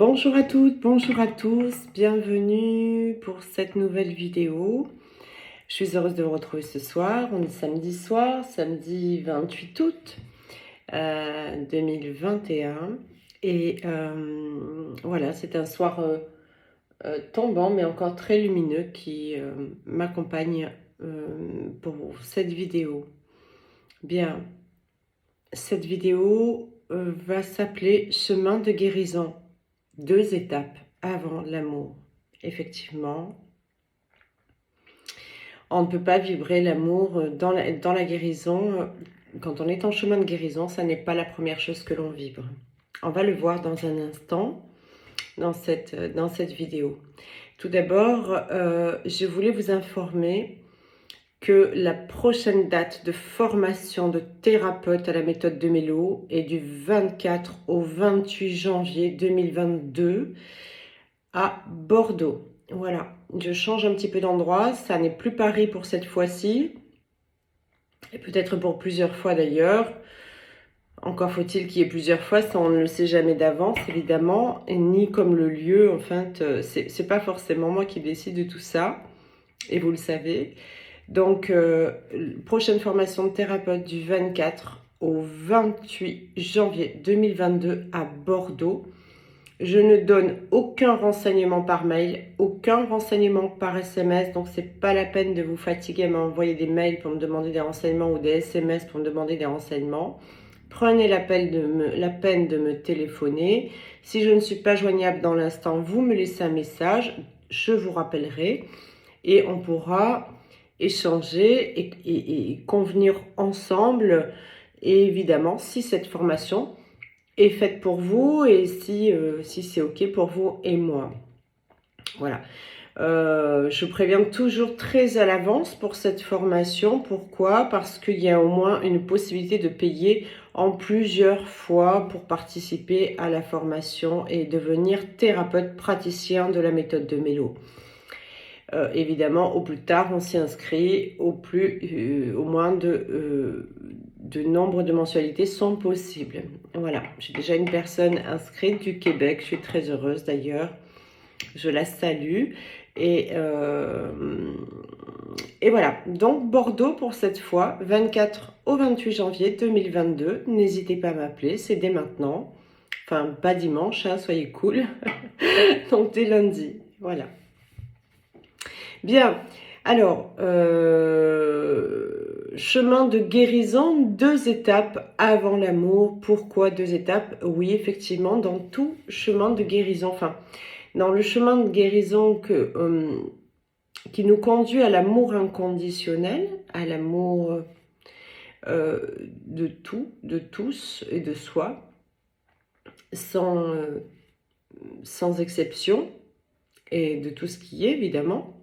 Bonjour à toutes, bonjour à tous, bienvenue pour cette nouvelle vidéo. Je suis heureuse de vous retrouver ce soir, on est samedi soir, samedi 28 août 2021. Et voilà, c'est un soir tombant mais encore très lumineux qui m'accompagne pour cette vidéo. Bien, cette vidéo va s'appeler Chemin de guérison. 2 étapes avant l'amour. Effectivement, on ne peut pas vibrer l'amour dans la guérison. Quand on est en chemin de guérison, ça n'est pas la première chose que l'on vibre. On va le voir dans un instant dans cette vidéo. Tout d'abord, je voulais vous informer que la prochaine date de formation de thérapeute à la méthode de Mélo est du 24 au 28 janvier 2022 à Bordeaux. Voilà, je change un petit peu d'endroit, ça n'est plus Paris pour cette fois-ci, et peut-être pour plusieurs fois d'ailleurs. Encore faut-il qu'il y ait plusieurs fois, ça on ne le sait jamais d'avance évidemment, et ni comme le lieu, enfin, c'est pas forcément moi qui décide de tout ça, et vous le savez. Donc, prochaine formation de thérapeute du 24 au 28 janvier 2022 à Bordeaux. Je ne donne aucun renseignement par mail, aucun renseignement par SMS, donc c'est pas la peine de vous fatiguer à m'envoyer des mails pour me demander des renseignements ou des SMS pour me demander des renseignements. Prenez la peine de me téléphoner. Si je ne suis pas joignable dans l'instant, vous me laissez un message, je vous rappellerai et on pourra échanger et convenir ensemble. Et évidemment, si cette formation est faite pour vous et si c'est ok pour vous et moi. Voilà. Je préviens toujours très à l'avance pour cette formation. Pourquoi? Parce qu'il y a au moins une possibilité de payer en plusieurs fois pour participer à la formation et devenir thérapeute praticien de la méthode de Mélo. Évidemment, au plus tard, on s'y inscrit, au moins de nombre de mensualités sont possibles. Voilà, j'ai déjà une personne inscrite du Québec, je suis très heureuse d'ailleurs, je la salue. Et voilà, donc Bordeaux pour cette fois, 24 au 28 janvier 2022. N'hésitez pas à m'appeler, c'est dès maintenant. Enfin, pas dimanche, hein, soyez cool. Donc dès lundi, voilà. Bien, alors, chemin de guérison, 2 étapes avant l'amour. Pourquoi 2 étapes? Oui, effectivement, dans tout chemin de guérison, enfin, dans le chemin de guérison qui nous conduit à l'amour inconditionnel, à l'amour de tout, de tous et de soi, sans exception, et de tout ce qui est, évidemment.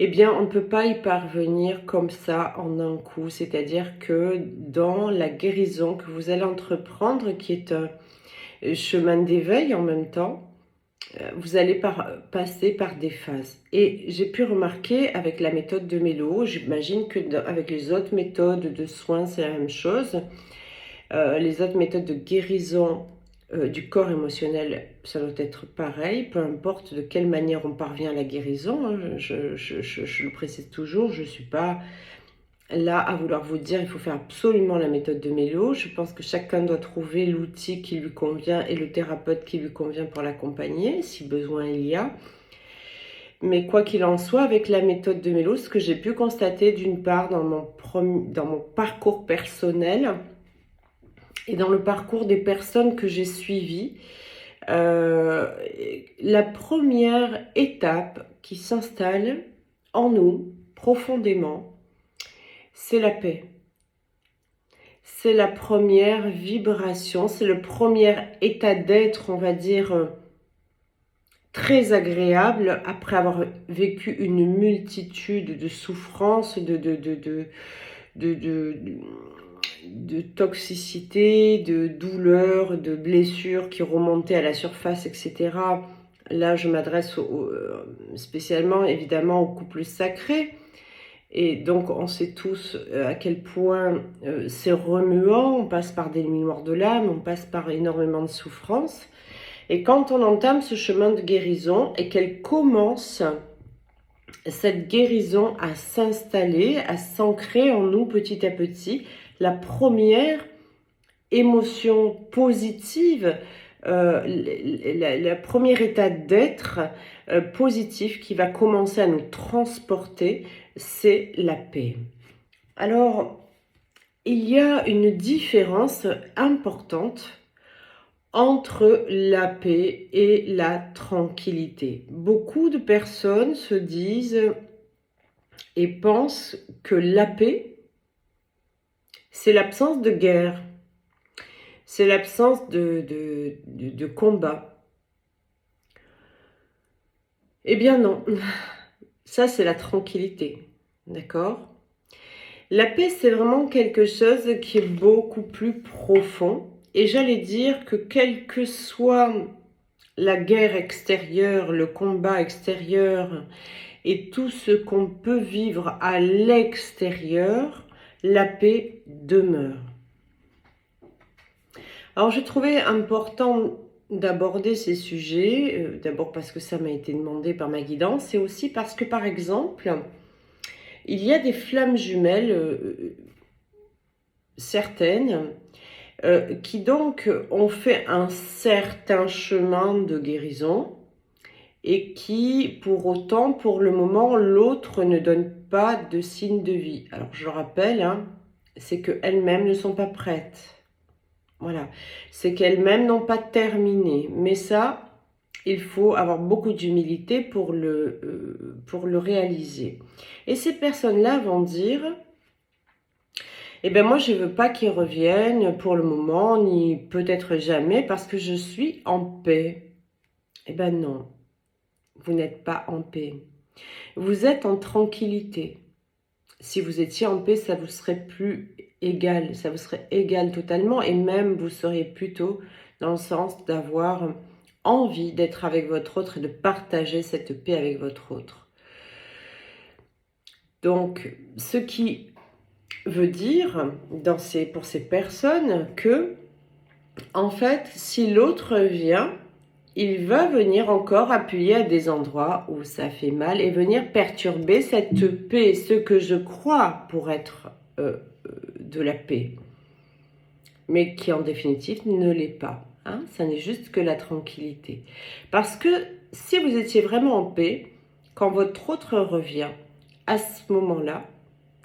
Eh bien, on ne peut pas y parvenir comme ça en un coup. C'est-à-dire que dans la guérison que vous allez entreprendre, qui est un chemin d'éveil en même temps, vous allez passer par des phases. Et j'ai pu remarquer avec la méthode de Mélo, j'imagine que avec les autres méthodes de soins, c'est la même chose. Les autres méthodes de guérison du corps émotionnel, ça doit être pareil, peu importe de quelle manière on parvient à la guérison, hein, je le précise toujours, je ne suis pas là à vouloir vous dire il faut faire absolument la méthode de Mélo. Je pense que chacun doit trouver l'outil qui lui convient et le thérapeute qui lui convient pour l'accompagner, si besoin il y a. Mais quoi qu'il en soit, avec la méthode de Mélo, ce que j'ai pu constater d'une part dans mon parcours personnel, et dans le parcours des personnes que j'ai suivies, la première étape qui s'installe en nous, profondément, c'est la paix. C'est la première vibration, c'est le premier état d'être, on va dire, très agréable après avoir vécu une multitude de souffrances, de toxicité, de douleurs, de blessures qui remontaient à la surface, etc. Là, je m'adresse spécialement, évidemment, aux couples sacrés. Et donc, on sait tous à quel point c'est remuant. On passe par des nuits noires de l'âme, on passe par énormément de souffrances. Et quand on entame ce chemin de guérison et qu'elle commence, cette guérison à s'installer, à s'ancrer en nous petit à petit, la première émotion positive, la première état d'être positif qui va commencer à nous transporter, c'est la paix. Alors, il y a une différence importante entre la paix et la tranquillité. Beaucoup de personnes se disent et pensent que la paix, c'est l'absence de guerre, c'est l'absence de combat. Eh bien non, ça c'est la tranquillité, d'accord? La paix, c'est vraiment quelque chose qui est beaucoup plus profond. Et j'allais dire que quelle que soit la guerre extérieure, le combat extérieur et tout ce qu'on peut vivre à l'extérieur, la paix demeure. Alors, j'ai trouvé important d'aborder ces sujets, d'abord parce que ça m'a été demandé par ma guidance, et aussi parce que, par exemple, il y a des flammes jumelles, certaines, qui donc ont fait un certain chemin de guérison, et qui, pour autant, pour le moment, l'autre ne donne pas de signe de vie. Alors, je le rappelle, hein, c'est qu'elles-mêmes ne sont pas prêtes. Voilà, c'est qu'elles-mêmes n'ont pas terminé. Mais ça, il faut avoir beaucoup d'humilité pour le réaliser. Et ces personnes-là vont dire, eh bien moi, je ne veux pas qu'ils reviennent pour le moment, ni peut-être jamais, parce que je suis en paix. Eh bien non, vous n'êtes pas en paix. Vous êtes en tranquillité. Si vous étiez en paix, ça vous serait plus égal, ça vous serait égal totalement, et même vous seriez plutôt dans le sens d'avoir envie d'être avec votre autre et de partager cette paix avec votre autre. Donc, ce qui veut dire pour ces personnes que, en fait, si l'autre vient, il va venir encore appuyer à des endroits où ça fait mal et venir perturber cette paix, ce que je crois pour être de la paix, mais qui en définitive ne l'est pas. Hein? Ça n'est juste que la tranquillité. Parce que si vous étiez vraiment en paix, quand votre autre revient, à ce moment-là,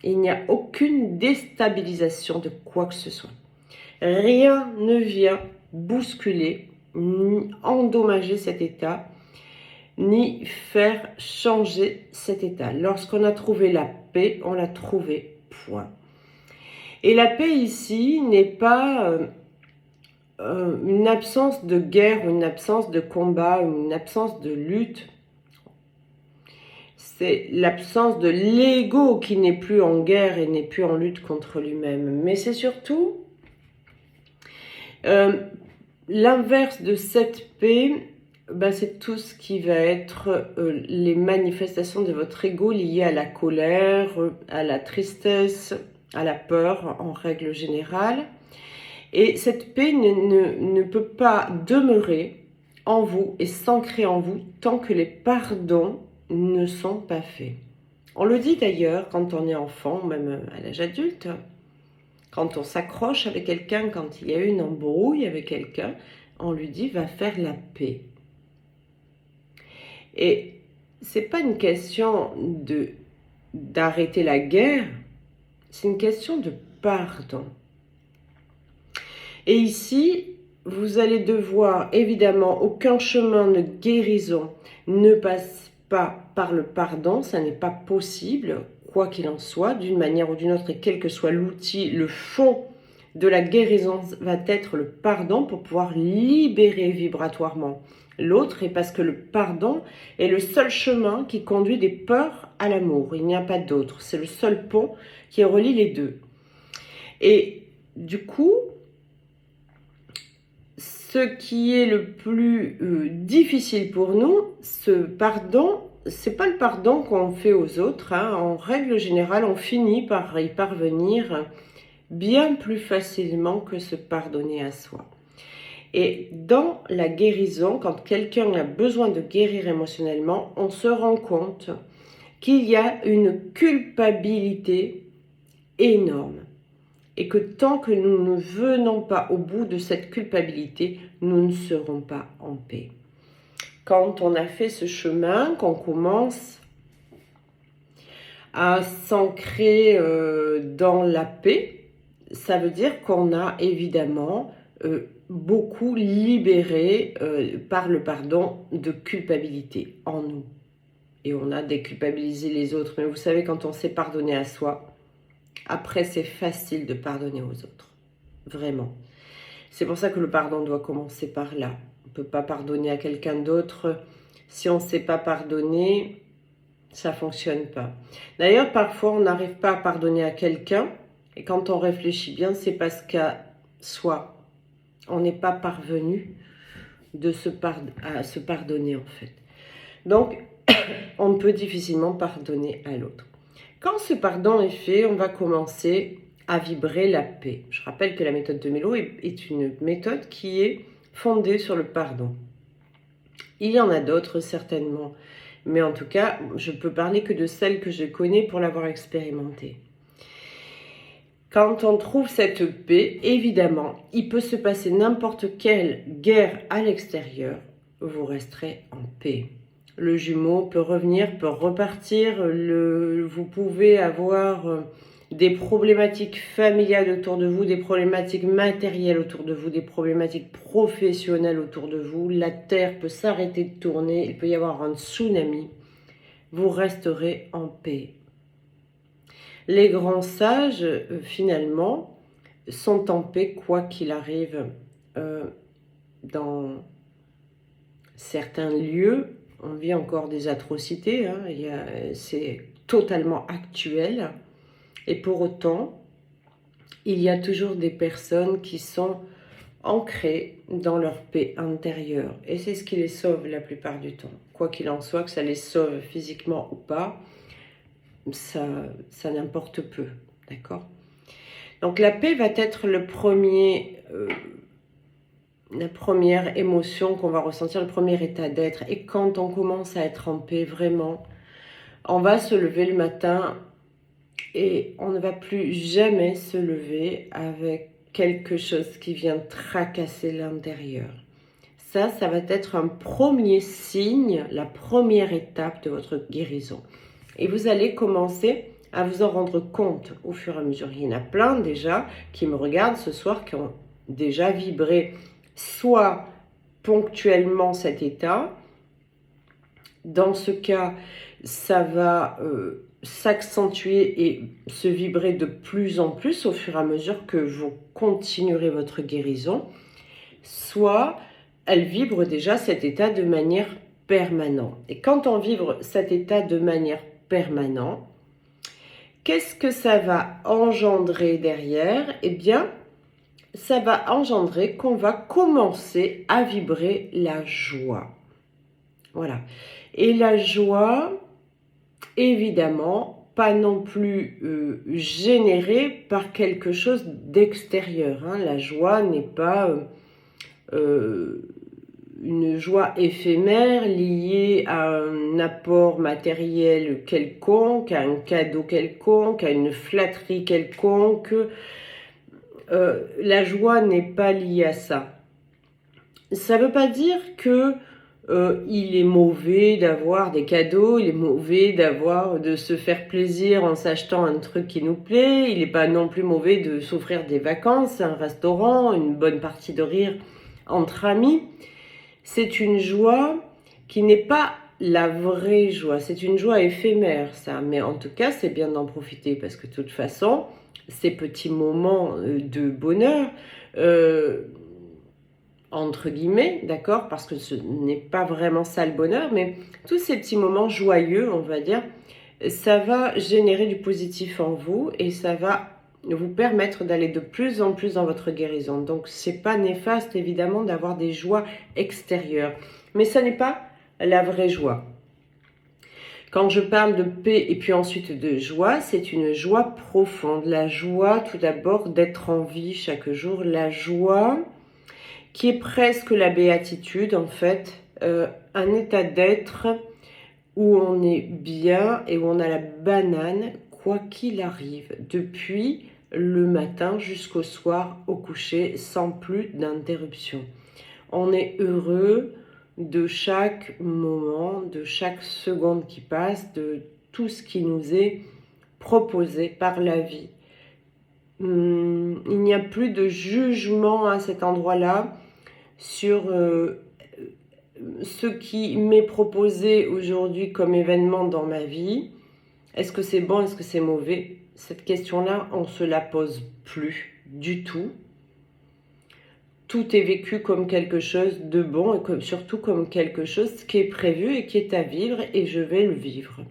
il n'y a aucune déstabilisation de quoi que ce soit. Rien ne vient bousculer, ni endommager cet état, ni faire changer cet état. Lorsqu'on a trouvé la paix, on l'a trouvé, point. Et la paix ici n'est pas une absence de guerre, une absence de combat, une absence de lutte. C'est l'absence de l'ego qui n'est plus en guerre et n'est plus en lutte contre lui-même. Mais c'est surtout l'inverse de cette paix, c'est tout ce qui va être les manifestations de votre ego liées à la colère, à la tristesse, à la peur en règle générale. Et cette paix ne peut pas demeurer en vous et s'ancrer en vous tant que les pardons ne sont pas faits. On le dit d'ailleurs quand on est enfant, même à l'âge adulte, quand on s'accroche avec quelqu'un, quand il y a eu une embrouille avec quelqu'un, on lui dit « va faire la paix ». Et c'est pas une question d'arrêter la guerre, c'est une question de pardon. Et ici, vous allez devoir, évidemment, aucun chemin de guérison ne passe pas par le pardon, ça n'est pas possible, quoi qu'il en soit, d'une manière ou d'une autre, et quel que soit l'outil, le fond de la guérison va être le pardon pour pouvoir libérer vibratoirement l'autre, et parce que le pardon est le seul chemin qui conduit des peurs à l'amour, il n'y a pas d'autre, c'est le seul pont qui relie les deux. Et du coup, ce qui est le plus difficile pour nous, ce pardon, c'est pas le pardon qu'on fait aux autres, hein. En règle générale, on finit par y parvenir bien plus facilement que se pardonner à soi. Et dans la guérison, quand quelqu'un a besoin de guérir émotionnellement, on se rend compte qu'il y a une culpabilité énorme. Et que tant que nous ne venons pas au bout de cette culpabilité, nous ne serons pas en paix. Quand on a fait ce chemin, qu'on commence à s'ancrer dans la paix, ça veut dire qu'on a évidemment beaucoup libéré par le pardon de culpabilité en nous. Et on a déculpabilisé les autres. Mais vous savez, quand on s'est pardonné à soi, après c'est facile de pardonner aux autres. Vraiment. C'est pour ça que le pardon doit commencer par là. On ne peut pas pardonner à quelqu'un d'autre. Si on ne sait pas pardonner, ça ne fonctionne pas. D'ailleurs, parfois, on n'arrive pas à pardonner à quelqu'un. Et quand on réfléchit bien, c'est parce qu'à soi, on n'est pas parvenu à se pardonner en fait. Donc, on peut difficilement pardonner à l'autre. Quand ce pardon est fait, on va commencer à vibrer la paix. Je rappelle que la méthode de Melo est une méthode qui est fondée sur le pardon. Il y en a d'autres certainement, mais en tout cas, je peux parler que de celle que je connais pour l'avoir expérimentée. Quand on trouve cette paix, évidemment, il peut se passer n'importe quelle guerre à l'extérieur, vous resterez en paix. Le jumeau peut revenir, peut repartir, vous pouvez avoir des problématiques familiales autour de vous, des problématiques matérielles autour de vous, des problématiques professionnelles autour de vous. La terre peut s'arrêter de tourner, il peut y avoir un tsunami. Vous resterez en paix. Les grands sages, finalement, sont en paix quoi qu'il arrive dans certains lieux. On vit encore des atrocités, hein, c'est totalement actuel. Et pour autant, il y a toujours des personnes qui sont ancrées dans leur paix intérieure. Et c'est ce qui les sauve la plupart du temps. Quoi qu'il en soit, que ça les sauve physiquement ou pas, ça n'importe peu, d'accord? Donc la paix va être la première émotion qu'on va ressentir, le premier état d'être. Et quand on commence à être en paix, vraiment, on va se lever le matin et on ne va plus jamais se lever avec quelque chose qui vient tracasser l'intérieur. Ça va être un premier signe, la première étape de votre guérison. Et vous allez commencer à vous en rendre compte au fur et à mesure. Il y en a plein déjà qui me regardent ce soir, qui ont déjà vibré soit ponctuellement cet état. Dans ce cas, ça va s'accentuer et se vibrer de plus en plus au fur et à mesure que vous continuerez votre guérison. Soit elle vibre déjà cet état de manière permanente. Et quand on vibre cet état de manière permanente, qu'est-ce que ça va engendrer derrière? Eh bien, ça va engendrer qu'on va commencer à vibrer la joie. Voilà. Et la joie, évidemment, pas non plus générée par quelque chose d'extérieur. Hein. La joie n'est pas une joie éphémère liée à un apport matériel quelconque, à un cadeau quelconque, à une flatterie quelconque. La joie n'est pas liée à ça. Ça ne veut pas dire que il est mauvais d'avoir des cadeaux, il est mauvais de se faire plaisir en s'achetant un truc qui nous plaît, il n'est pas non plus mauvais de s'offrir des vacances, un restaurant, une bonne partie de rire entre amis. C'est une joie qui n'est pas la vraie joie, c'est une joie éphémère ça, mais en tout cas c'est bien d'en profiter parce que de toute façon, ces petits moments de bonheur, entre guillemets, d'accord, parce que ce n'est pas vraiment ça le bonheur, mais tous ces petits moments joyeux, on va dire, ça va générer du positif en vous et ça va vous permettre d'aller de plus en plus dans votre guérison. Donc, c'est pas néfaste, évidemment, d'avoir des joies extérieures. Mais ça n'est pas la vraie joie. Quand je parle de paix et puis ensuite de joie, c'est une joie profonde. La joie, tout d'abord, d'être en vie chaque jour. La joie qui est presque la béatitude en fait, un état d'être où on est bien et où on a la banane quoi qu'il arrive, depuis le matin jusqu'au soir au coucher, sans plus d'interruption. On est heureux de chaque moment, de chaque seconde qui passe, de tout ce qui nous est proposé par la vie. Il n'y a plus de jugement à cet endroit-là sur ce qui m'est proposé aujourd'hui comme événement dans ma vie. Est-ce que c'est bon, est-ce que c'est mauvais? Cette question-là, on ne se la pose plus du tout. Tout est vécu comme quelque chose de bon et surtout comme quelque chose qui est prévu et qui est à vivre, et je vais le vivre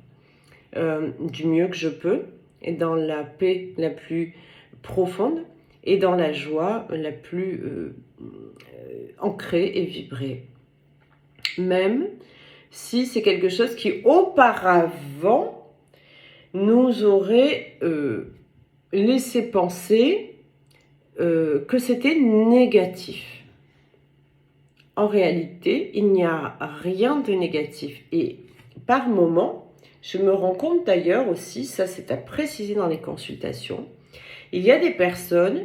du mieux que je peux et dans la paix la plus profonde et dans la joie la plus ancrée et vibrée. Même si c'est quelque chose qui auparavant nous aurait laissé penser que c'était négatif. En réalité, il n'y a rien de négatif. Et par moment, je me rends compte d'ailleurs aussi, ça c'est à préciser dans les consultations, il y a des personnes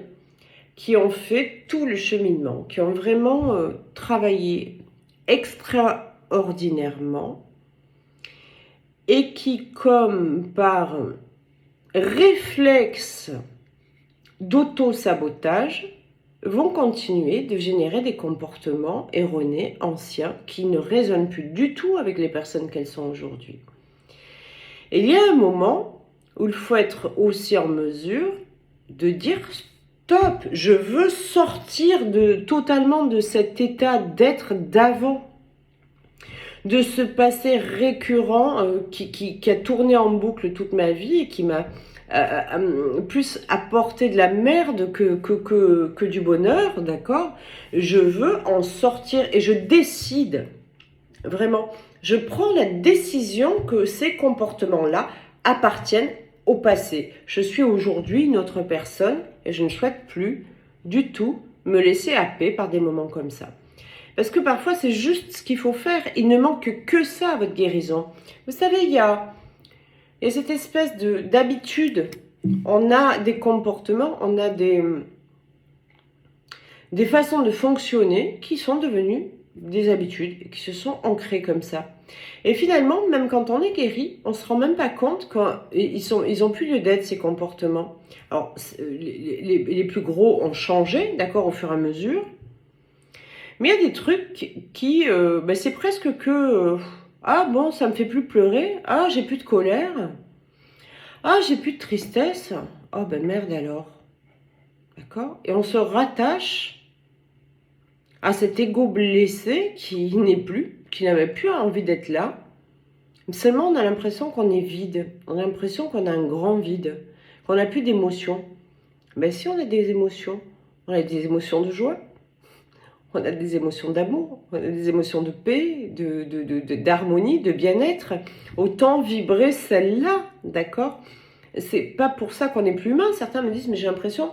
qui ont fait tout le cheminement, qui ont vraiment travaillé extraordinairement et qui, comme par réflexe d'auto-sabotage, vont continuer de générer des comportements erronés, anciens, qui ne résonnent plus du tout avec les personnes qu'elles sont aujourd'hui. Et il y a un moment où il faut être aussi en mesure de dire stop, je veux sortir totalement de cet état d'être d'avant, de ce passé récurrent qui a tourné en boucle toute ma vie et qui m'a plus apporté de la merde que du bonheur, d'accord? Je veux en sortir et je décide, vraiment, je prends la décision que ces comportements-là appartiennent au passé. Je suis aujourd'hui une autre personne et je ne souhaite plus du tout me laisser happer par des moments comme ça. Parce que parfois c'est juste ce qu'il faut faire, il ne manque que ça à votre guérison. Vous savez, il y a cette espèce d'habitude, on a des comportements, on a des façons de fonctionner qui sont devenues des habitudes, qui se sont ancrées comme ça. Et finalement, même quand on est guéri, on ne se rend même pas compte qu'ils ont plus lieu d'être, ces comportements. Alors, les plus gros ont changé, d'accord, au fur et à mesure. Mais il y a des trucs qui, c'est presque que... ah bon, ça me fait plus pleurer. Ah, j'ai plus de colère. Ah, j'ai plus de tristesse. Oh ben merde alors. D'accord? Et on se rattache à cet ego blessé qui n'est plus, qui n'avait plus envie d'être là. Seulement, on a l'impression qu'on est vide. On a l'impression qu'on a un grand vide. Qu'on n'a plus d'émotions. Ben si, on a des émotions. On a des émotions de joie. On a des émotions d'amour, on a des émotions de paix, d'harmonie, de bien-être. Autant vibrer celle-là, d'accord? C'est pas pour ça qu'on n'est plus humain. Certains me disent, mais j'ai l'impression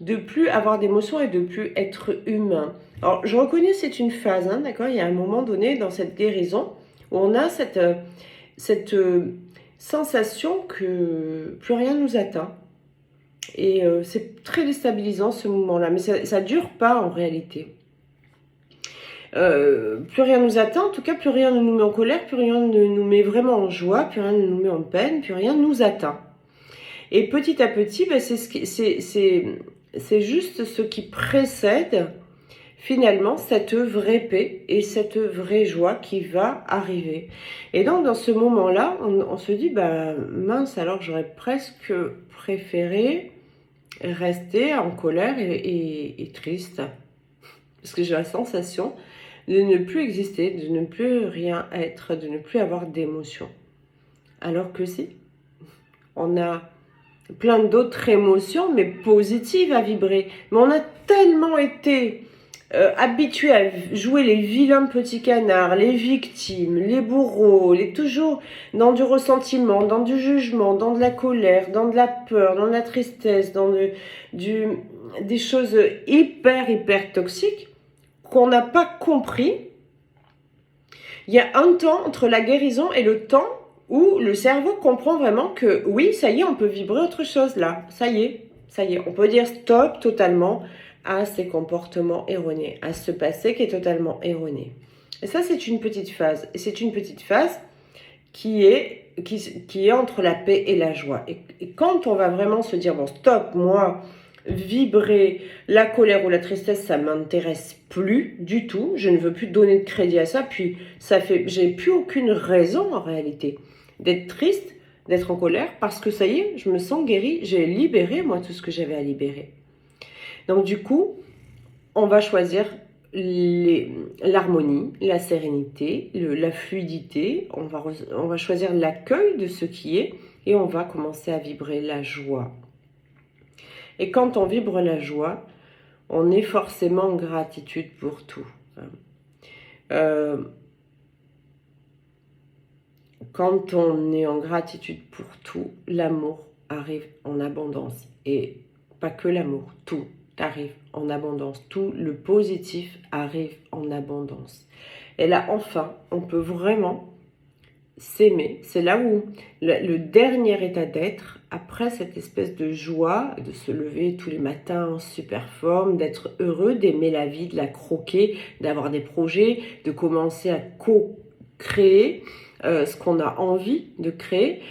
de plus avoir d'émotions et de plus être humain. Alors, je reconnais, c'est une phase, hein, d'accord? Il y a un moment donné dans cette guérison où on a cette sensation que plus rien nous atteint. Et c'est très déstabilisant ce moment-là, mais ça ne dure pas en réalité. Plus rien nous atteint, en tout cas plus rien ne nous met en colère, plus rien ne nous met vraiment en joie, plus rien ne nous met en peine, plus rien ne nous atteint. Et petit à petit, c'est juste ce qui précède finalement cette vraie paix et cette vraie joie qui va arriver. Et donc dans ce moment-là, on se dit, mince, alors j'aurais presque préféré rester en colère et triste. Parce que j'ai la sensation de ne plus exister, de ne plus rien être, de ne plus avoir d'émotions. Alors que si, on a plein d'autres émotions, mais positives à vibrer. Mais on a tellement été habitués à jouer les vilains petits canards, les victimes, les bourreaux, toujours dans du ressentiment, dans du jugement, dans de la colère, dans de la peur, dans de la tristesse, dans des choses hyper toxiques, qu'on n'a pas compris. Il y a un temps entre la guérison et le temps où le cerveau comprend vraiment que oui, ça y est, on peut vibrer autre chose là. Ça y est, on peut dire stop totalement à ces comportements erronés, à ce passé qui est totalement erroné. Et ça, c'est une petite phase. Et c'est une petite phase qui est entre la paix et la joie. Et quand on va vraiment se dire, bon, stop, moi, vibrer la colère ou la tristesse, ça m'intéresse plus du tout. Je ne veux plus donner de crédit à ça. Puis, j'ai plus aucune raison, en réalité, d'être triste, d'être en colère, parce que ça y est, je me sens guérie. J'ai libéré, moi, tout ce que j'avais à libérer. Donc, du coup, on va choisir l'harmonie, la sérénité, la fluidité. On va choisir l'accueil de ce qui est et on va commencer à vibrer la joie. Et quand on vibre la joie, on est forcément en gratitude pour tout. Quand on est en gratitude pour tout, l'amour arrive en abondance. Et pas que l'amour, tout arrive en abondance. Tout le positif arrive en abondance. Et là, enfin, on peut vraiment s'aimer. C'est là où le dernier état d'être, après cette espèce de joie, de se lever tous les matins en super forme, d'être heureux, d'aimer la vie, de la croquer, d'avoir des projets, de commencer à co-créer ce qu'on a envie de créer.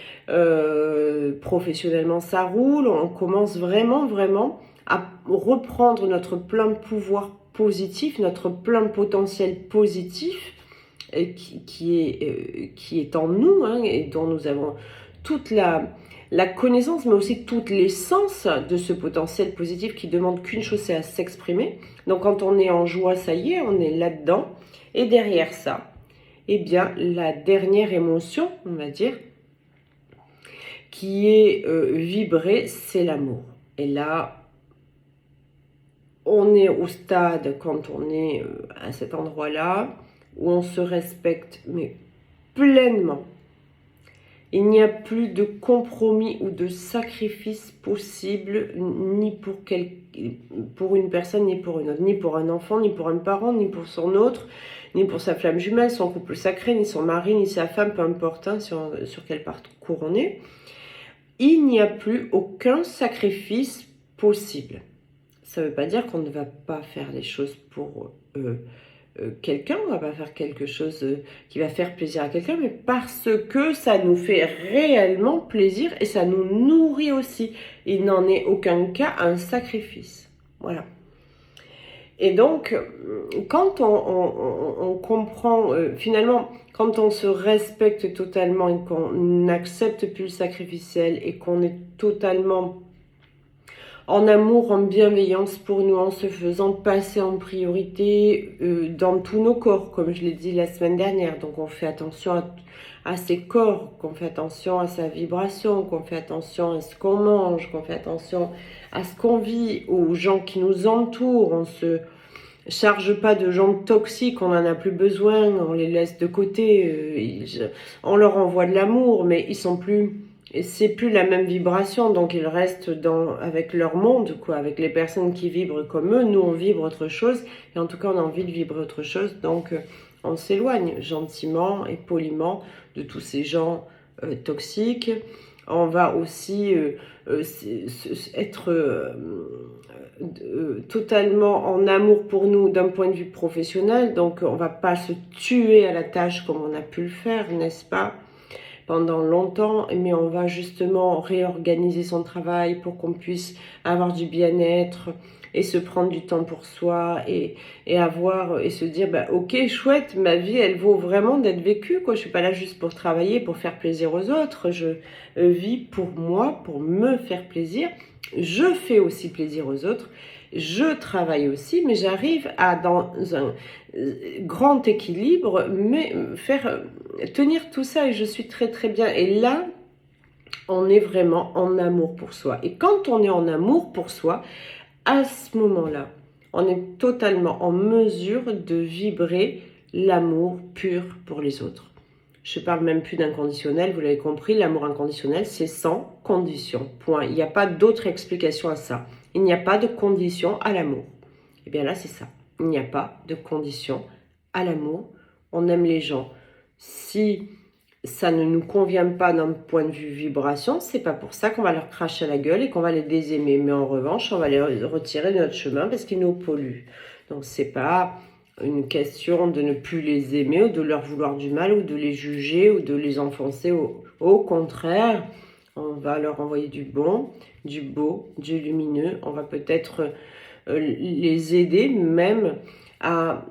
Professionnellement, ça roule. On commence vraiment à reprendre notre plein pouvoir positif, notre plein potentiel positif qui est en nous, hein, et dont nous avons toute la connaissance, mais aussi toute l'essence de ce potentiel positif qui demande qu'une chose, c'est à s'exprimer. Donc quand on est en joie, ça y est, on est là-dedans. Et derrière ça, eh bien, la dernière émotion, on va dire, qui est vibrée, c'est l'amour. Et là, on est au stade, quand on est à cet endroit-là, où on se respecte, mais pleinement. Il n'y a plus de compromis ou de sacrifice possible, ni pour une personne, ni pour une autre, ni pour un enfant, ni pour un parent, ni pour son autre, ni pour sa flamme jumelle, son couple sacré, ni son mari, ni sa femme, peu importe hein, sur quel parcours on est. Il n'y a plus aucun sacrifice possible. Ça ne veut pas dire qu'on ne va pas faire des choses pour quelqu'un, on ne va pas faire quelque chose qui va faire plaisir à quelqu'un, mais parce que ça nous fait réellement plaisir et ça nous nourrit aussi. Il n'en est aucun cas un sacrifice. Voilà. Et donc, quand on comprend, finalement, quand on se respecte totalement et qu'on n'accepte plus le sacrificiel et qu'on est totalement en amour, en bienveillance pour nous, en se faisant passer en priorité dans tous nos corps, comme je l'ai dit la semaine dernière. Donc on fait attention à ses corps, qu'on fait attention à sa vibration, qu'on fait attention à ce qu'on mange, qu'on fait attention à ce qu'on vit, aux gens qui nous entourent. On se charge pas de gens toxiques, on n'en a plus besoin, on les laisse de côté, on leur envoie de l'amour, mais ils sont plus... Et c'est plus la même vibration, donc ils restent avec leur monde, quoi, avec les personnes qui vibrent comme eux. Nous, on vibre autre chose, et en tout cas, on a envie de vibrer autre chose, donc on s'éloigne gentiment et poliment de tous ces gens toxiques. On va aussi être totalement en amour pour nous d'un point de vue professionnel, donc on va pas se tuer à la tâche comme on a pu le faire, n'est-ce pas ? Pendant longtemps, mais on va justement réorganiser son travail pour qu'on puisse avoir du bien-être et se prendre du temps pour soi et se dire bah, ok chouette, ma vie elle vaut vraiment d'être vécue quoi. Je suis pas là juste pour travailler, pour faire plaisir aux autres, je vis pour moi, pour me faire plaisir, je fais aussi plaisir aux autres. Je travaille aussi, mais j'arrive à, dans un grand équilibre, mais tenir tout ça et je suis très très bien. Et là, on est vraiment en amour pour soi. Et quand on est en amour pour soi, à ce moment-là, on est totalement en mesure de vibrer l'amour pur pour les autres. Je parle même plus d'inconditionnel, vous l'avez compris, l'amour inconditionnel, c'est sans condition, point. Il n'y a pas d'autre explication à ça. Il n'y a pas de condition à l'amour. Et bien là, c'est ça. Il n'y a pas de condition à l'amour. On aime les gens. Si ça ne nous convient pas d'un point de vue vibration, c'est pas pour ça qu'on va leur cracher à la gueule et qu'on va les désaimer. Mais en revanche, on va les retirer de notre chemin parce qu'ils nous polluent. Donc c'est pas une question de ne plus les aimer ou de leur vouloir du mal ou de les juger ou de les enfoncer. Au contraire, on va leur envoyer du bon, du beau, du lumineux. On va peut-être les aider même à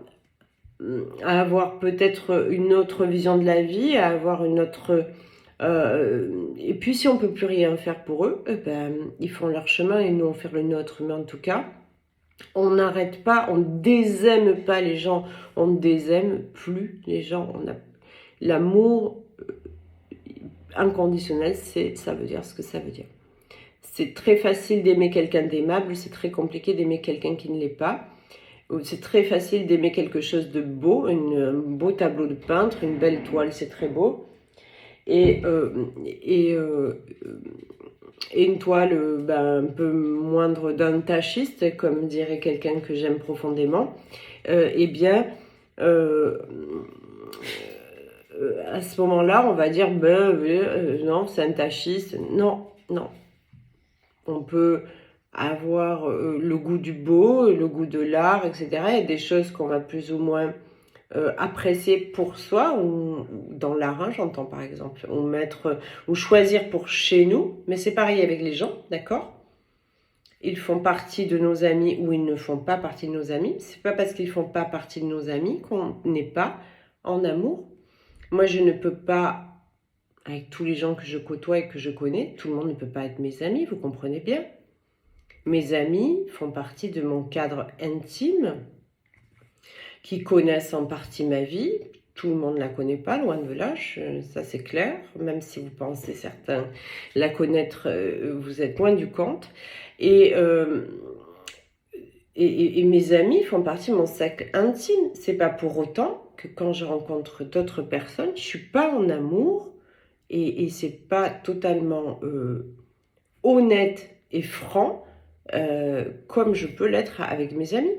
avoir peut-être une autre vision de la vie, à avoir une autre... et puis si on ne peut plus rien faire pour eux, ils font leur chemin et nous on fait le nôtre. Mais en tout cas, on n'arrête pas, on ne désaime pas les gens, on ne désaime plus les gens. On a l'amour inconditionnel, ça veut dire ce que ça veut dire. C'est très facile d'aimer quelqu'un d'aimable, c'est très compliqué d'aimer quelqu'un qui ne l'est pas. C'est très facile d'aimer quelque chose de beau, un beau tableau de peintre, une belle toile, c'est très beau. Et une toile un peu moindre d'un tachiste, comme dirait quelqu'un que j'aime profondément, à ce moment-là, on va dire, non, c'est un tachiste. Non, non. On peut avoir le goût du beau, le goût de l'art, etc. Il y a des choses qu'on va plus ou moins apprécier pour soi, ou dans l'art, hein, j'entends par exemple, ou choisir pour chez nous, mais c'est pareil avec les gens, d'accord? Ils font partie de nos amis ou ils ne font pas partie de nos amis. C'est pas parce qu'ils font pas partie de nos amis qu'on n'est pas en amour. Moi, je ne peux pas, avec tous les gens que je côtoie et que je connais, tout le monde ne peut pas être mes amis, vous comprenez bien. Mes amis font partie de mon cadre intime, qui connaissent en partie ma vie. Tout le monde ne la connaît pas, loin de là, ça c'est clair. Même si vous pensez certains la connaître, vous êtes loin du compte. Et mes amis font partie de mon cercle intime. C'est pas pour autant que quand je rencontre d'autres personnes, je suis pas en amour et c'est pas totalement honnête et franc comme je peux l'être avec mes amis.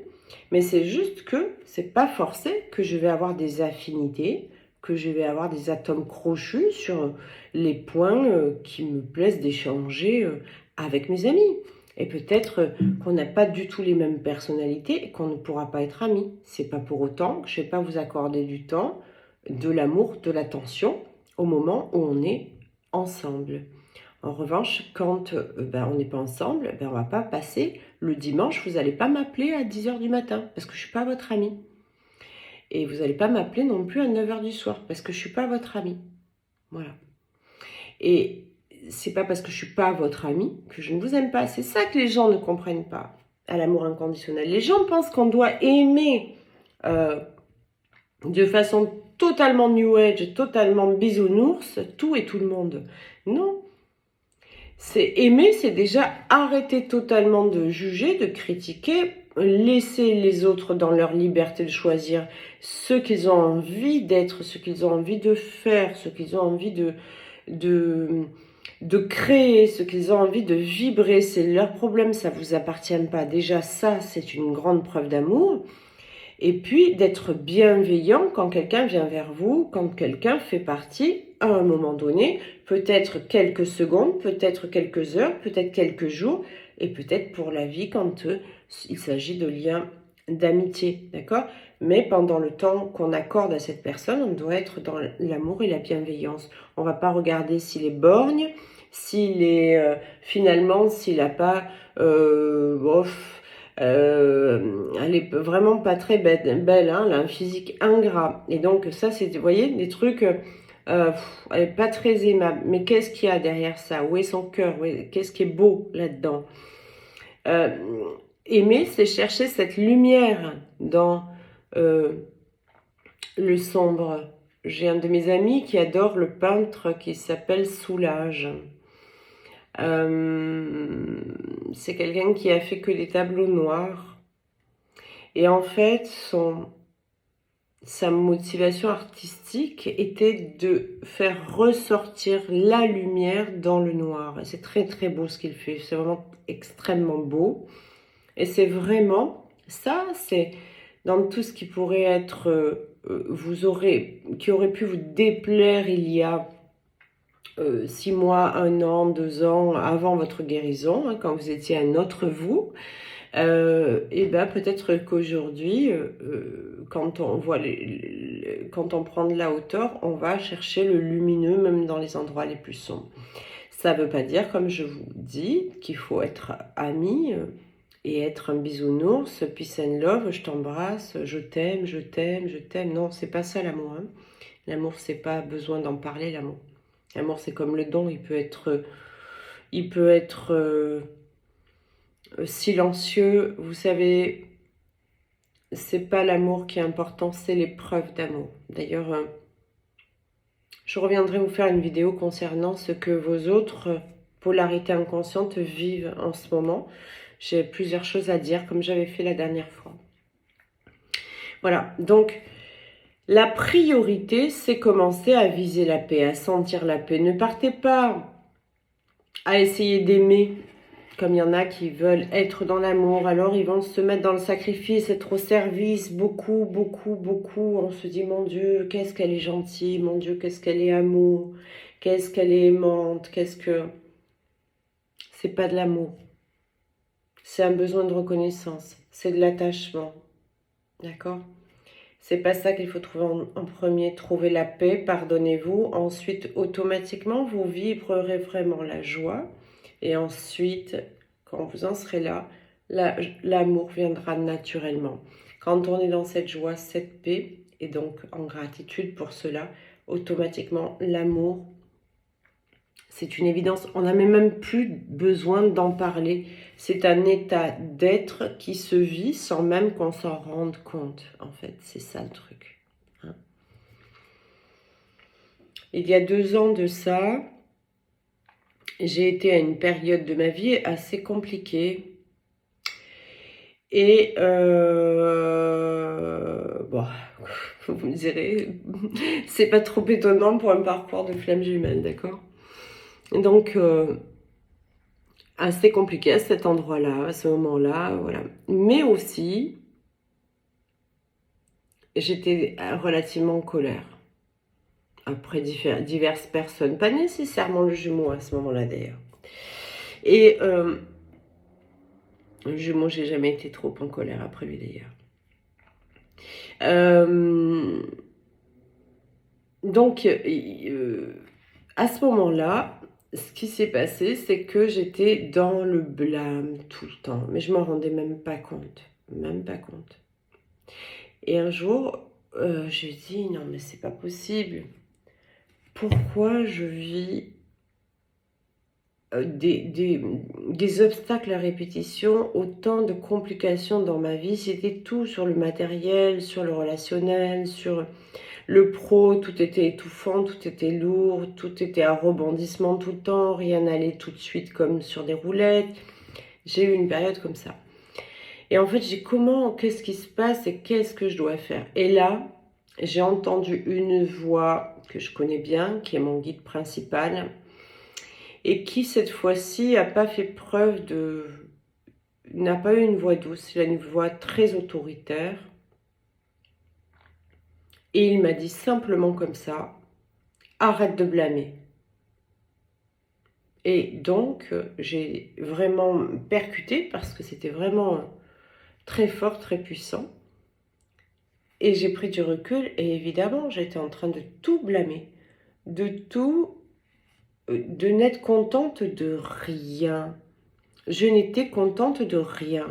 Mais c'est juste que c'est pas forcé que je vais avoir des affinités, que je vais avoir des atomes crochus sur les points qui me plaisent d'échanger avec mes amis. Et peut-être qu'on n'a pas du tout les mêmes personnalités et qu'on ne pourra pas être amis. C'est pas pour autant que je vais pas vous accorder du temps, de l'amour, de l'attention au moment où on est ensemble. En revanche, quand on n'est pas ensemble, on ne va pas passer le dimanche, vous n'allez pas m'appeler à 10h du matin parce que je ne suis pas votre ami. Et vous n'allez pas m'appeler non plus à 9h du soir parce que je ne suis pas votre ami. Voilà. Et c'est pas parce que je ne suis pas votre ami que je ne vous aime pas. C'est ça que les gens ne comprennent pas à l'amour inconditionnel. Les gens pensent qu'on doit aimer de façon totalement new age, totalement bisounours, tout et tout le monde. Non. C'est aimer, c'est déjà arrêter totalement de juger, de critiquer, laisser les autres dans leur liberté de choisir ce qu'ils ont envie d'être, ce qu'ils ont envie de faire, ce qu'ils ont envie de créer, ce qu'ils ont envie de vibrer. C'est leur problème, ça ne vous appartient pas. Déjà ça, c'est une grande preuve d'amour. Et puis d'être bienveillant quand quelqu'un vient vers vous, quand quelqu'un fait partie, à un moment donné, peut-être quelques secondes, peut-être quelques heures, peut-être quelques jours, et peut-être pour la vie quand il s'agit de liens d'amitié, d'accord? Mais pendant le temps qu'on accorde à cette personne, on doit être dans l'amour et la bienveillance. On ne va pas regarder s'il est borgne, s'il est finalement, s'il n'a pas... elle est vraiment pas très belle, hein, elle a un physique ingrat. Et donc ça, c'est, vous voyez, des trucs, elle est pas très aimable. Mais qu'est-ce qu'il y a derrière ça? Où est son cœur? Qu'est-ce qui est beau là-dedans? Aimer, c'est chercher cette lumière dans le sombre. J'ai un de mes amis qui adore le peintre qui s'appelle Soulage. C'est quelqu'un qui a fait que des tableaux noirs. Et en fait, sa motivation artistique était de faire ressortir la lumière dans le noir. Et c'est très très beau ce qu'il fait. C'est vraiment extrêmement beau. Et c'est vraiment, ça, dans tout ce qui pourrait être, qui aurait pu vous déplaire il y a 6 mois, 1 an, 2 ans avant votre guérison, hein, quand vous étiez un autre vous. Et ben peut-être qu'aujourd'hui, quand on voit quand on prend de la hauteur, on va chercher le lumineux même dans les endroits les plus sombres. Ça ne veut pas dire, comme je vous dis, qu'il faut être ami et être un bisounours, peace and love, je t'embrasse, je t'aime, je t'aime, je t'aime. Non, c'est pas ça l'amour. Hein. L'amour, c'est pas besoin d'en parler, l'amour. L'amour, c'est comme le don, il peut être silencieux. Vous savez, c'est pas l'amour qui est important, c'est les preuves d'amour. D'ailleurs, je reviendrai vous faire une vidéo concernant ce que vos autres polarités inconscientes vivent en ce moment. J'ai plusieurs choses à dire, comme j'avais fait la dernière fois. Voilà, donc la priorité, c'est commencer à viser la paix, à sentir la paix. Ne partez pas à essayer d'aimer, comme il y en a qui veulent être dans l'amour, alors ils vont se mettre dans le sacrifice, être au service, beaucoup, beaucoup, beaucoup. On se dit, mon Dieu, qu'est-ce qu'elle est gentille, mon Dieu, qu'est-ce qu'elle est amour, qu'est-ce qu'elle est aimante, qu'est-ce que... C'est pas de l'amour. C'est un besoin de reconnaissance, c'est de l'attachement, d'accord? C'est pas ça qu'il faut trouver en premier, trouver la paix, pardonnez-vous. Ensuite, automatiquement, vous vibrerez vraiment la joie. Et ensuite, quand vous en serez là, l'amour viendra naturellement. Quand on est dans cette joie, cette paix, et donc en gratitude pour cela, automatiquement, l'amour, c'est une évidence. On n'a même plus besoin d'en parler. C'est un état d'être qui se vit sans même qu'on s'en rende compte. En fait, c'est ça le truc. Hein. Il y a 2 ans de ça, j'ai été à une période de ma vie assez compliquée. Et bon, vous me direz, c'est pas trop étonnant pour un parcours de flamme jumelle, d'accord? Donc, assez compliqué à cet endroit-là, à ce moment-là, voilà. Mais aussi, j'étais relativement en colère. Après diverses personnes, pas nécessairement le jumeau à ce moment-là d'ailleurs. Et le jumeau, j'ai jamais été trop en colère après lui d'ailleurs. Donc, à ce moment-là, ce qui s'est passé, c'est que j'étais dans le blâme tout le temps. Mais je m'en rendais même pas compte. Même pas compte. Et un jour, je me dis, non mais c'est pas possible. Pourquoi je vis des obstacles à répétition, autant de complications dans ma vie? C'était tout sur le matériel, sur le relationnel, sur le pro, tout était étouffant, tout était lourd, tout était à rebondissement tout le temps, rien n'allait tout de suite comme sur des roulettes. J'ai eu une période comme ça. Et en fait, qu'est-ce qui se passe et qu'est-ce que je dois faire? Et là, j'ai entendu une voix que je connais bien, qui est mon guide principal, et qui cette fois-ci n'a pas fait preuve n'a pas eu une voix douce, il a une voix très autoritaire. Et il m'a dit simplement comme ça, arrête de blâmer. Et donc, j'ai vraiment percuté parce que c'était vraiment très fort, très puissant. Et j'ai pris du recul et évidemment, j'étais en train de tout blâmer, de n'être contente de rien. Je n'étais contente de rien.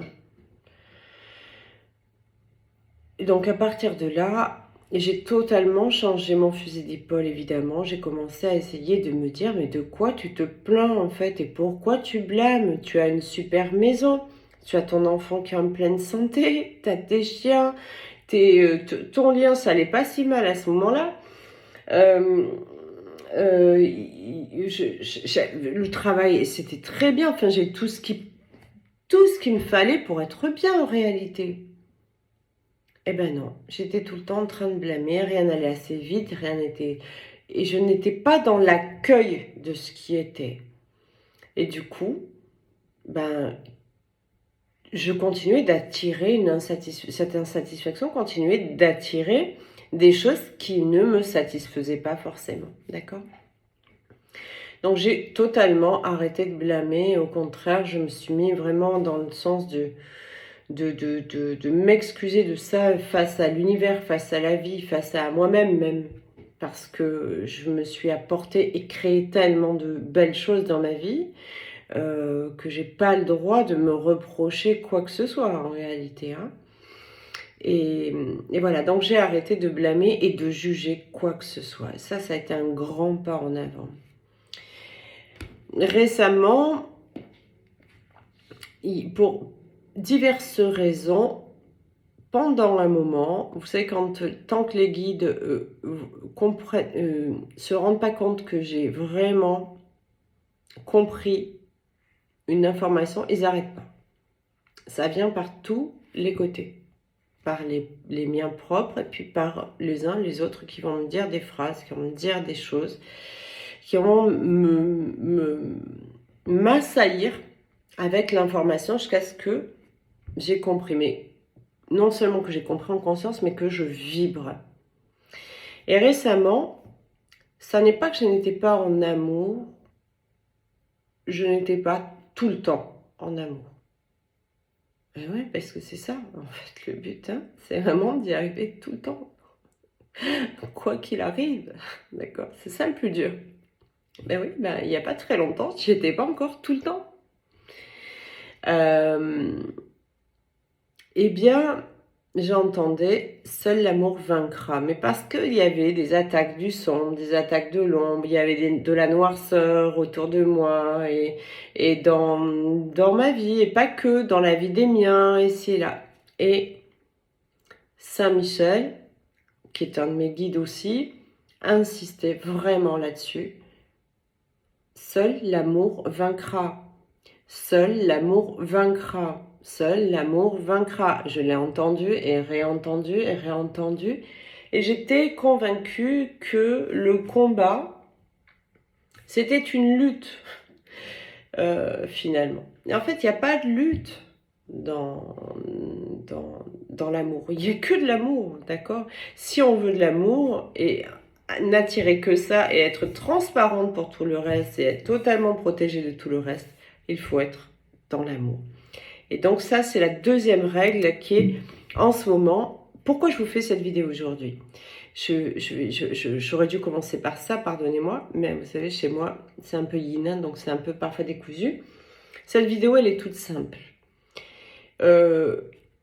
Et donc, à partir de là, j'ai totalement changé mon fusil d'épaule, évidemment. J'ai commencé à essayer de me dire, mais de quoi tu te plains en fait? Et pourquoi tu blâmes? Tu as une super maison, tu as ton enfant qui est en pleine santé, tu as tes chiens, ton lien, ça allait pas si mal à ce moment-là. Le travail, c'était très bien. Enfin, j'ai tout ce qu'il me fallait pour être bien en réalité. Eh ben non, j'étais tout le temps en train de blâmer, rien n'allait assez vite, rien n'était... Et je n'étais pas dans l'accueil de ce qui était. Et du coup, ben, je continuais d'attirer cette insatisfaction, continuait d'attirer des choses qui ne me satisfaisaient pas forcément, d'accord? Donc j'ai totalement arrêté de blâmer, au contraire, je me suis mis vraiment dans le sens de m'excuser de ça face à l'univers, face à la vie, face à moi-même même, parce que je me suis apporté et créé tellement de belles choses dans ma vie que j'ai pas le droit de me reprocher quoi que ce soit en réalité, hein. Et voilà, donc j'ai arrêté de blâmer et de juger quoi que ce soit. Ça a été un grand pas en avant. Récemment, pour diverses raisons, pendant un moment, vous savez, tant que les guides se rendent pas compte que j'ai vraiment compris une information, ils n'arrêtent pas. Ça vient par tous les côtés, par les miens propres et puis par les uns les autres qui vont me dire des phrases, qui vont me dire des choses, qui vont m'assaillir avec l'information jusqu'à ce que j'ai compris. Mais non seulement que j'ai compris en conscience, mais que je vibre. Et récemment, ça n'est pas que je n'étais pas en amour, je n'étais pas tout le temps en amour. Et ouais, parce que c'est ça, en fait, le but, hein, c'est vraiment d'y arriver tout le temps. Quoi qu'il arrive, d'accord, c'est ça le plus dur. Ben oui, ben, il n'y a pas très longtemps, j'y étais pas encore tout le temps. Eh bien, j'entendais « seul l'amour vaincra ». Mais parce qu'il y avait des attaques du son, des attaques de l'ombre, il y avait de la noirceur autour de moi et dans ma vie, et pas que, dans la vie des miens, ici et là. Et Saint-Michel, qui est un de mes guides aussi, insistait vraiment là-dessus. Seul l'amour vaincra. Seul l'amour vaincra. Seul l'amour vaincra. Je l'ai entendu et réentendu et réentendu. Et j'étais convaincue que le combat, c'était une lutte, finalement. Et en fait, il n'y a pas de lutte dans l'amour. Il n'y a que de l'amour, d'accord? Si on veut de l'amour et n'attirer que ça et être transparente pour tout le reste et être totalement protégée de tout le reste, il faut être dans l'amour. Et donc ça, c'est la deuxième règle qui est en ce moment. Pourquoi je vous fais cette vidéo aujourd'hui? J'aurais dû commencer par ça, pardonnez-moi, mais vous savez, chez moi, c'est un peu yin, hein, donc c'est un peu parfois décousu. Cette vidéo, elle est toute simple.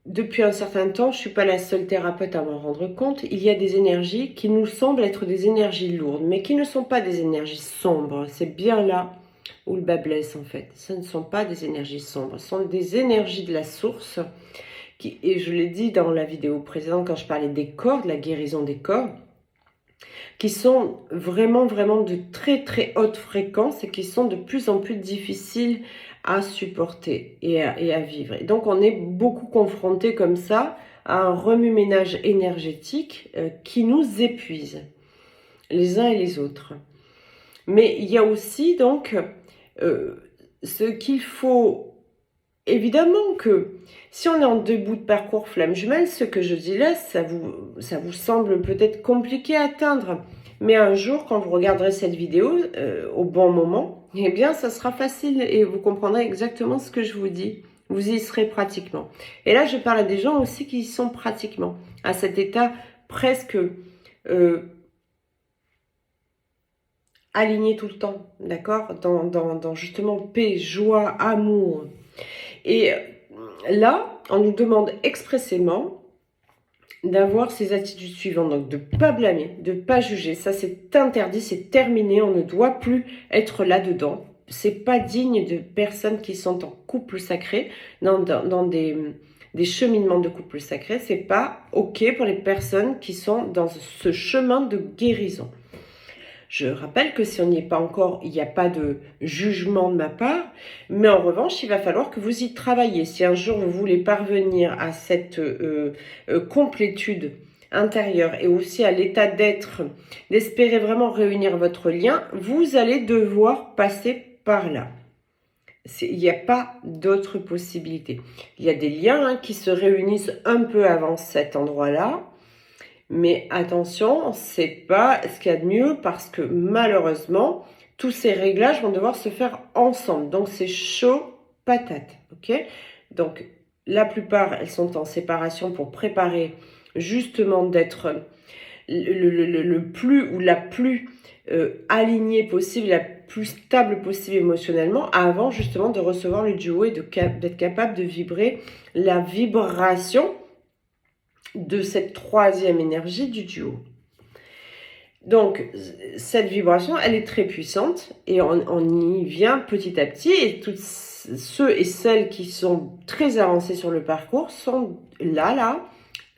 Depuis un certain temps, je ne suis pas la seule thérapeute à m'en rendre compte, il y a des énergies qui nous semblent être des énergies lourdes, mais qui ne sont pas des énergies sombres. C'est bien là où le bas blesse en fait. Ce ne sont pas des énergies sombres, ce sont des énergies de la source, et je l'ai dit dans la vidéo précédente quand je parlais des corps, de la guérison des corps, qui sont vraiment, vraiment de très, très haute fréquence et qui sont de plus en plus difficiles à supporter et à vivre. Et donc, on est beaucoup confronté comme ça à un remue-ménage énergétique qui nous épuise, les uns et les autres. Mais il y a aussi, donc, ce qu'il faut... Évidemment que si on est en debout de parcours flamme jumelle, ce que je dis là, ça vous semble peut-être compliqué à atteindre. Mais un jour, quand vous regarderez cette vidéo, au bon moment, eh bien, ça sera facile et vous comprendrez exactement ce que je vous dis. Vous y serez pratiquement. Et là, je parle à des gens aussi qui y sont pratiquement, à cet état presque aligné tout le temps, d'accord, dans justement paix, joie, amour. Et là, on nous demande expressément d'avoir ces attitudes suivantes. Donc, de ne pas blâmer, de ne pas juger. Ça, c'est interdit, c'est terminé. On ne doit plus être là-dedans. C'est pas digne de personnes qui sont en couple sacré, dans des cheminements de couple sacré. C'est pas OK pour les personnes qui sont dans ce chemin de guérison. Je rappelle que si on n'y est pas encore, il n'y a pas de jugement de ma part, mais en revanche, il va falloir que vous y travaillez. Si un jour vous voulez parvenir à cette complétude intérieure et aussi à l'état d'être, d'espérer vraiment réunir votre lien, vous allez devoir passer par là. Il n'y a pas d'autre possibilité. Il y a des liens qui se réunissent un peu avant cet endroit-là. Mais attention, c'est pas ce qu'il y a de mieux parce que malheureusement, tous ces réglages vont devoir se faire ensemble. Donc c'est chaud patate, ok? Donc la plupart, elles sont en séparation pour préparer justement d'être le plus ou la plus alignée possible, la plus stable possible émotionnellement avant justement de recevoir le duo et d'être capable de vibrer la vibration de cette troisième énergie du duo. Donc, cette vibration, elle est très puissante et on y vient petit à petit et tous ceux et celles qui sont très avancés sur le parcours sont là.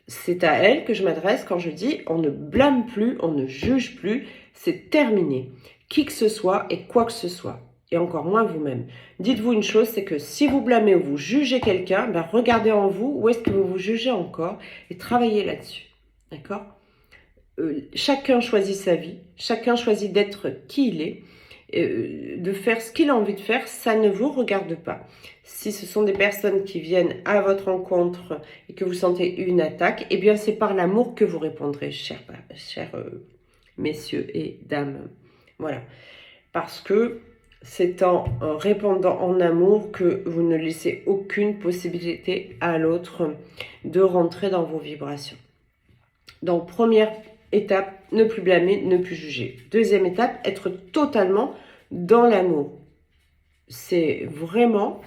C'est à elles que je m'adresse quand je dis on ne blâme plus, on ne juge plus, c'est terminé. Qui que ce soit et quoi que ce soit. Et encore moins vous-même. Dites-vous une chose, c'est que si vous blâmez ou vous jugez quelqu'un, ben regardez en vous où est-ce que vous vous jugez encore et travaillez là-dessus. D'accord ? Chacun choisit sa vie, chacun choisit d'être qui il est, de faire ce qu'il a envie de faire, ça ne vous regarde pas. Si ce sont des personnes qui viennent à votre rencontre et que vous sentez une attaque, eh bien c'est par l'amour que vous répondrez, chers messieurs et dames. Voilà. Parce que c'est en répondant en amour que vous ne laissez aucune possibilité à l'autre de rentrer dans vos vibrations. Donc, première étape, ne plus blâmer, ne plus juger. Deuxième étape, être totalement dans l'amour. C'est vraiment,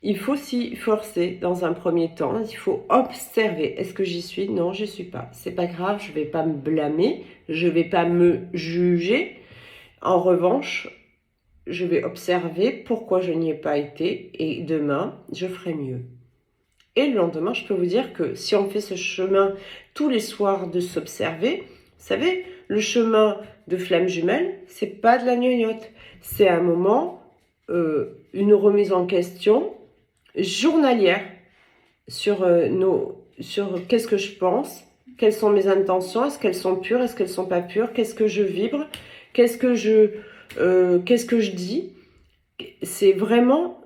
il faut s'y forcer dans un premier temps. Il faut observer. Est-ce que j'y suis? Non, je n'y suis pas. C'est pas grave, je ne vais pas me blâmer, je ne vais pas me juger. En revanche, je vais observer pourquoi je n'y ai pas été et demain, je ferai mieux. Et le lendemain, je peux vous dire que si on fait ce chemin tous les soirs de s'observer, vous savez, le chemin de flamme jumelle, c'est pas de la gnognotte. C'est un moment, une remise en question journalière sur qu'est-ce que je pense, quelles sont mes intentions, est-ce qu'elles sont pures, est-ce qu'elles sont pas pures, qu'est-ce que je vibre, qu'est-ce que je dis. C'est vraiment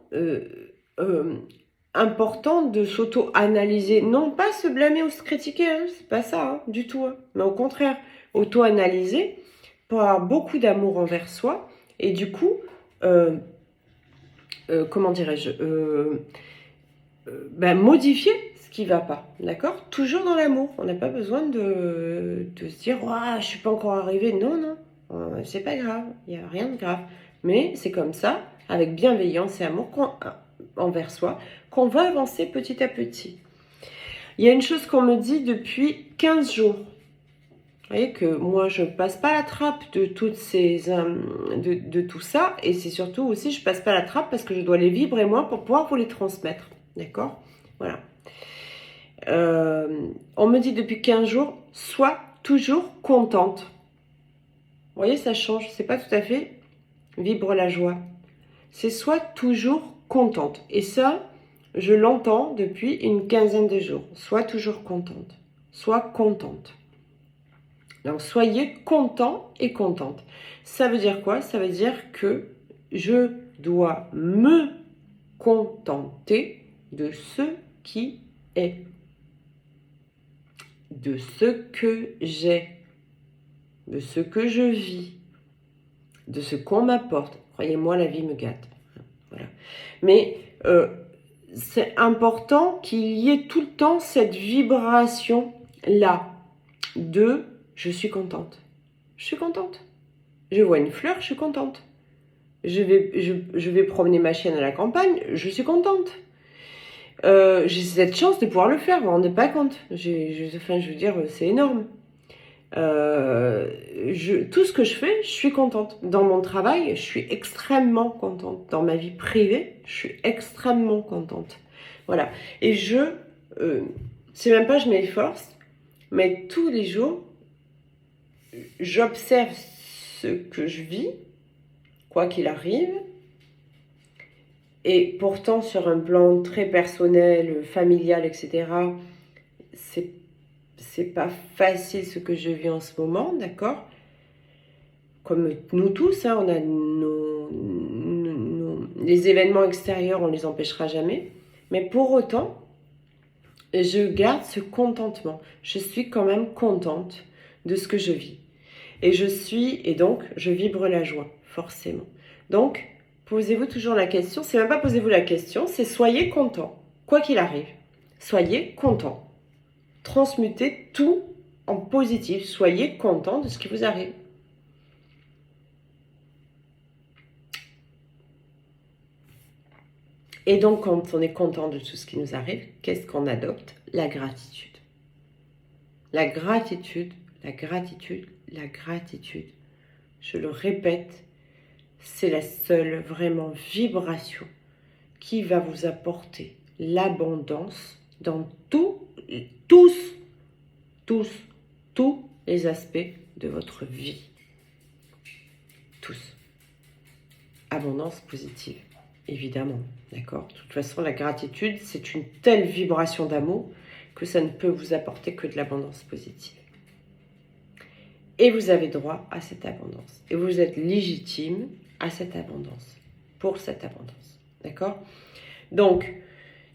important de s'auto-analyser. Non pas se blâmer ou se critiquer, hein, c'est pas ça hein, du tout. Hein. Mais au contraire, auto-analyser pour avoir beaucoup d'amour envers soi et du coup, comment dirais-je, modifier ce qui va pas, d'accord? Toujours dans l'amour. On n'a pas besoin de se dire je suis pas encore arrivé. Non, c'est pas grave, il n'y a rien de grave. Mais c'est comme ça, avec bienveillance et amour envers soi, qu'on va avancer petit à petit. Il y a une chose qu'on me dit depuis 15 jours. Vous voyez que moi, je ne passe pas la trappe de toutes ces, de tout ça. Et c'est surtout aussi, je ne passe pas la trappe parce que je dois les vibrer moi pour pouvoir vous les transmettre. D'accord? Voilà. On me dit depuis 15 jours, sois toujours contente. Vous voyez, ça change. C'est pas tout à fait vibre la joie. C'est sois toujours contente. Et ça, je l'entends depuis une quinzaine de jours. Sois toujours contente. Sois contente. Donc, soyez content et contente. Ça veut dire quoi? Ça veut dire que je dois me contenter de ce qui est. De ce que j'ai. De ce que je vis. De ce qu'on m'apporte. Croyez-moi, la vie me gâte. Voilà. Mais c'est important qu'il y ait tout le temps cette vibration-là de « je suis contente ». Je suis contente. Je vois une fleur, je suis contente. Je vais promener ma chienne à la campagne, je suis contente. J'ai cette chance de pouvoir le faire, vous vous rendez pas compte. Je veux dire, c'est énorme. Tout ce que je fais, je suis contente. Dans mon travail, je suis extrêmement contente. Dans ma vie privée, je suis extrêmement contente. Voilà. Et c'est même pas je m'efforce, mais tous les jours, j'observe ce que je vis, quoi qu'il arrive. Et pourtant, sur un plan très personnel, familial, etc., c'est pas facile ce que je vis en ce moment, d'accord? Comme nous tous, hein, on a les événements extérieurs, on ne les empêchera jamais. Mais pour autant, je garde ce contentement. Je suis quand même contente de ce que je vis. Et donc, je vibre la joie, forcément. Donc, posez-vous toujours la question. C'est même pas posez-vous la question, c'est soyez content, quoi qu'il arrive. Soyez content. Transmutez tout en positif. Soyez content de ce qui vous arrive. Et donc, quand on est content de tout ce qui nous arrive, qu'est-ce qu'on adopte? La gratitude. La gratitude, la gratitude, la gratitude. Je le répète, c'est la seule vraiment vibration qui va vous apporter l'abondance dans tous les aspects de votre vie. Tous. Abondance positive, évidemment. D'accord? De toute façon, la gratitude, c'est une telle vibration d'amour que ça ne peut vous apporter que de l'abondance positive. Et vous avez droit à cette abondance. Et vous êtes légitime à cette abondance, pour cette abondance. D'accord? Donc,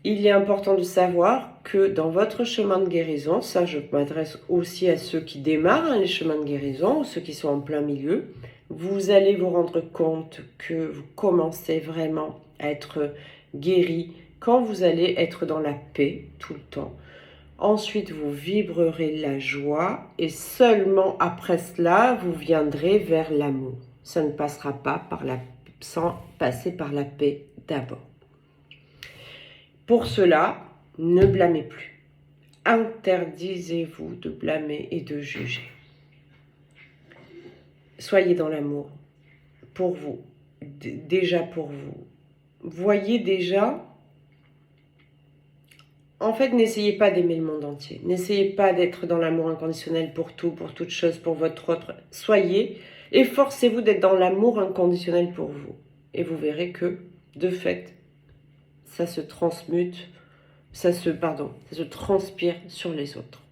il est important de savoir que dans votre chemin de guérison, ça je m'adresse aussi à ceux qui démarrent les chemins de guérison, ceux qui sont en plein milieu, vous allez vous rendre compte que vous commencez vraiment à être guéri quand vous allez être dans la paix tout le temps. Ensuite, vous vibrerez la joie et seulement après cela, vous viendrez vers l'amour. Ça ne passera pas sans passer par la paix d'abord. Pour cela, ne blâmez plus. Interdisez-vous de blâmer et de juger. Soyez dans l'amour pour vous, déjà pour vous. Voyez déjà, en fait, n'essayez pas d'aimer le monde entier. N'essayez pas d'être dans l'amour inconditionnel pour tout, pour toute chose, pour votre autre. Soyez, efforcez-vous d'être dans l'amour inconditionnel pour vous. Et vous verrez que, de fait, ça se transmute, ça se transpire sur les autres.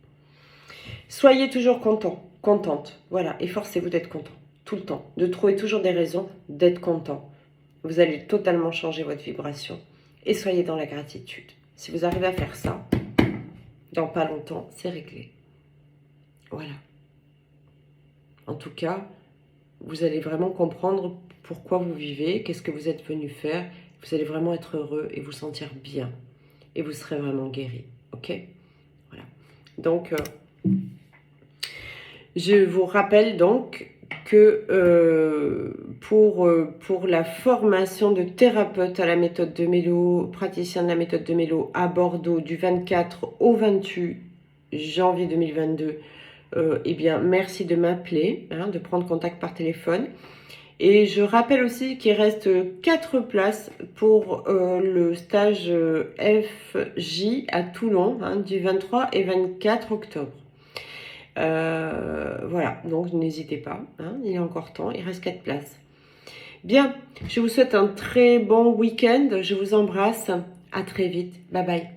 Soyez toujours content, contente. Voilà, efforcez-vous d'être content, tout le temps. De trouver toujours des raisons d'être content. Vous allez totalement changer votre vibration. Et soyez dans la gratitude. Si vous arrivez à faire ça, dans pas longtemps, c'est réglé. Voilà. En tout cas, vous allez vraiment comprendre pourquoi vous vivez, qu'est-ce que vous êtes venu faire. Vous allez vraiment être heureux et vous sentir bien. Et vous serez vraiment guéri. Ok? Voilà. Donc, je vous rappelle donc que pour la formation de thérapeute à la méthode de Mélo, praticien de la méthode de Mélo à Bordeaux du 24 au 28 janvier 2022, eh bien, merci de m'appeler, de prendre contact par téléphone. Et je rappelle aussi qu'il reste 4 places pour le stage FJ à Toulon du 23 et 24 octobre. Voilà, donc n'hésitez pas, il y a encore temps, il reste 4 places. Bien, je vous souhaite un très bon week-end, je vous embrasse, à très vite, bye bye.